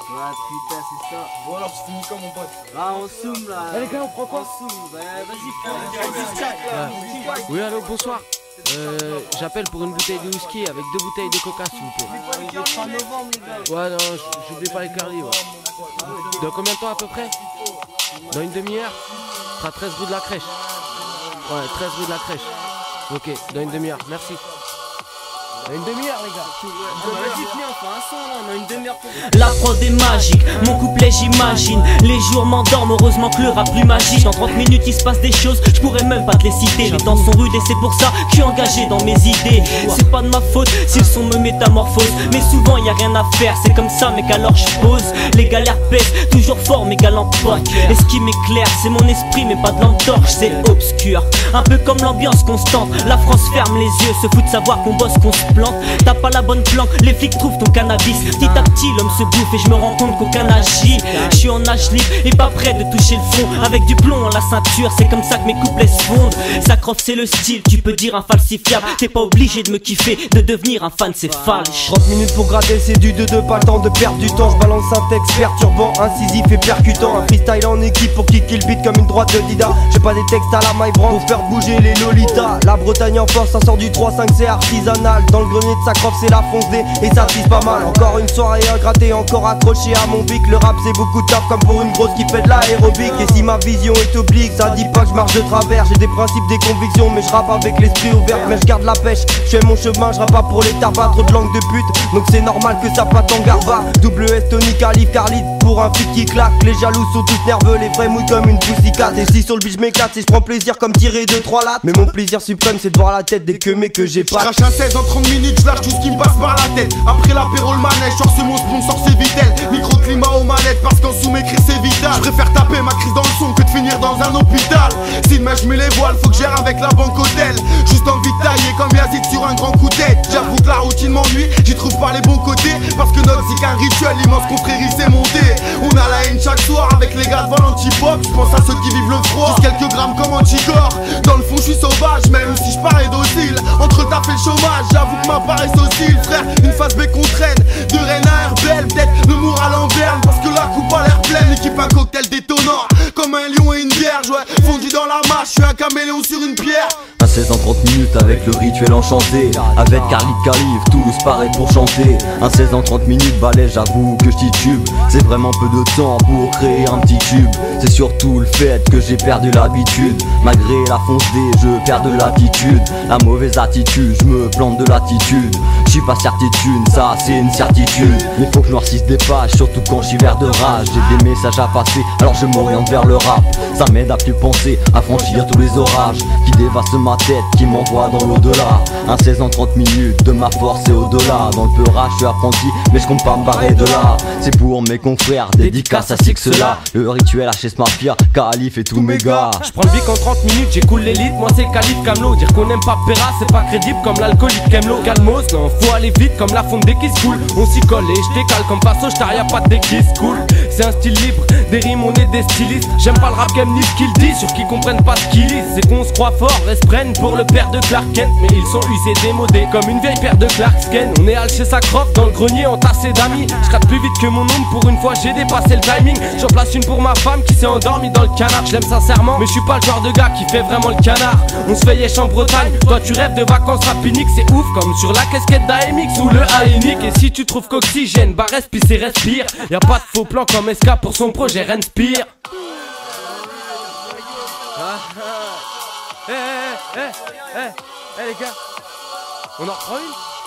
Ouais, putain, c'est ça. Bon alors, tu finis quand mon pote? Ah, on zoom là. Eh les gars, on prend quoi? On zoom. Bah, vas-y, prends. Oui, allô, bonsoir. J'appelle pour une bouteille de whisky avec 2 bouteilles de coca, s'il vous plaît. Il est fin novembre, les gars. Ouais, non, j'oublie pas les carlis, ouais. Dans combien de temps à peu près? Dans une demi-heure? Ce sera 13 rue de la Crèche. Ouais, 13 rue de la Crèche. Ok, dans une demi-heure, merci. Dans une demi-heure, les gars. Vas-y, venez, on fait un son là, on a une demi-heure pour. La prod est magique, mon couplet j'imagine. Les jours m'endorment, heureusement que le rap plus magique. En 30 minutes il se passe des choses, je pourrais même pas te les citer. Les temps sont rudes et c'est pour ça que je suis engagé dans mes idées. C'est pas de ma faute si le son me métamorphose, mais souvent y a rien à faire, c'est comme ça mec alors je pose. Les galères pèsent, toujours fort mes galants potes. Et ce qui m'éclaire c'est mon esprit mais pas de lampe torche, c'est obscur. Un peu comme l'ambiance constante, la France ferme les yeux, se fout de savoir qu'on bosse, qu'on se plante. T'as pas la bonne planque, les flics trouvent ton cannabis. Petit à petit l'homme se bouffe et je me rends compte qu'aucun agit. Je suis en âge libre et pas prêt de toucher le fond. Avec du plomb en la ceinture, c'est comme ça que mes couplets se fondent. Sacrof c'est le style, tu peux dire infalsifiable. T'es pas obligé de me kiffer, de devenir un fan c'est falche. 30 minutes pour gratter, c'est du 2-2, pas le temps de perdre du temps. Je balance un texte perturbant, incisif et percutant. Un freestyle en équipe pour kicker le beat comme une droite de Dida. J'ai pas des textes à la My Brand pour faire bouger les Lolitas. La Bretagne en force, ça sort du 3-5, c'est artisanal. Dans le grenier de Sacrof c'est la fonce D et ça tisse pas mal. Encore une soirée ingrattée, encore accroché à mon bic. Le rap c'est beaucoup de taf comme pour une grosse qui fait de l'aérobic. Et si ma vision est oblique, ça dit pas que je marche de travers. J'ai des principes, des convictions, mais je rappe avec l'esprit ouvert. Mais je garde la pêche, je fais mon chemin, je rappe pas pour les tabacs. Trop de langue de pute, donc c'est normal que ça patte en garba. Double S, Tony, Calif, Carlite pour un feat qui claque. Les jaloux sont tous nerveux, les vrais mouillent comme une poussicate. Et si sur le beat je m'éclate, si je prends plaisir comme tirer 2-3 lattes. Mais mon plaisir suprême c'est de voir la tête des queumés que j'ai pas. Crache un 16 en 30 minutes, je lâche tout ce qui me passe par la tête. Après l'apéro le manège, sors ce mon sponsor c'est Vitel. Microclimat aux manettes parce qu'en sous mes cris c'est vital. Je préfère taper ma crise dans le son que de finir dans un hôpital. Si demain je mets les voiles, faut que j'aire avec la banque hôtel. Juste envie de tailler comme Yazid sur un grand coup de tête. J'avoue que la routine m'ennuie, j'y trouve pas les bons côtés. Parce que notre c'est qu'un rituel, l'immense confrérie s'est monté. On a la haine chaque soir avec les gars devant l'antipop. Je pense à ceux qui vivent le froid, juste quelques grammes comme anticorps. Dans le fond je suis sauvage, même si je parais docile. Entre le taf et le chômage, j'avoue que ma paresse oscille. Frère, une phase B qu'on traîne, de Rennes à Herbel. Peut-être le moral en berne, parce que la coupe a l'air pleine. L'équipe un cocktail détonnant, comme un lion et une vierge. Ouais, fondu dans la mâche, je suis un caméléon sur une pierre. Un 16 en 30 minutes avec le rituel enchanté. Avec Carly Calif, tous pareil pour chanter. Un 16 en 30 minutes, balai, j'avoue que je titube. C'est vraiment peu de temps pour créer un petit tube. C'est surtout le fait que j'ai perdu l'habitude. Malgré la fonce D, je perds de l'attitude. La mauvaise attitude, je me plante de l'attitude. Je suis pas certitude, ça c'est une certitude. Mais faut que je noircisse des pages, surtout quand je suis vert de rage. J'ai des messages à passer, alors je m'oriente vers le rap. Ça m'aide à plus penser, à franchir tous les orages qui dévastent ma tête, qui m'envoie dans l'au-delà. Un 16 en 30 minutes, de ma force et au-delà. Dans le peurage, je suis apprenti, mais je compte pas me barrer de là. C'est pour mes confrères, dédicace à Six-là. Le rituel HS Mafia, Calif et tous mes gars. Je prends le bic en 30 minutes, j'écoule l'élite, moi c'est Calif Camelot. Dire qu'on aime pas Pera, c'est pas crédible comme l'alcoolique Kemlo. Calmos, non, faut aller vite comme la fonte des qui se coule. On s'y colle et je décale comme Passo, j't'arrive y'a pas de dé qui se coule. C'est un style libre, des rimes on est des stylistes. J'aime pas le rap game ni ce qu'il dit, sur qui comprennent pas ce qu'ils lisent. C'est qu'on se croit fort et se prennent pour le père de Clark Kent. Mais ils sont usés, démodés, comme une vieille paire de Clark Kent. On est hal chez Sacrof, dans le grenier entassé d'amis. Je rate plus vite que mon ombre, pour une fois j'ai dépassé le timing. J'en place une pour ma femme qui s'est endormie dans le canard. Je l'aime sincèrement, mais je suis pas le genre de gars qui fait vraiment le canard. On se fait yesh en Bretagne, toi tu rêves de vacances rapiniques. C'est ouf comme sur la casquette d'AMX ou le ANIC. Et si tu trouves qu'oxygène, bah respire c'est respire. Y'a pas de faux plan comme SK pour son projet Renspire. Eh les gars, on en reprend une?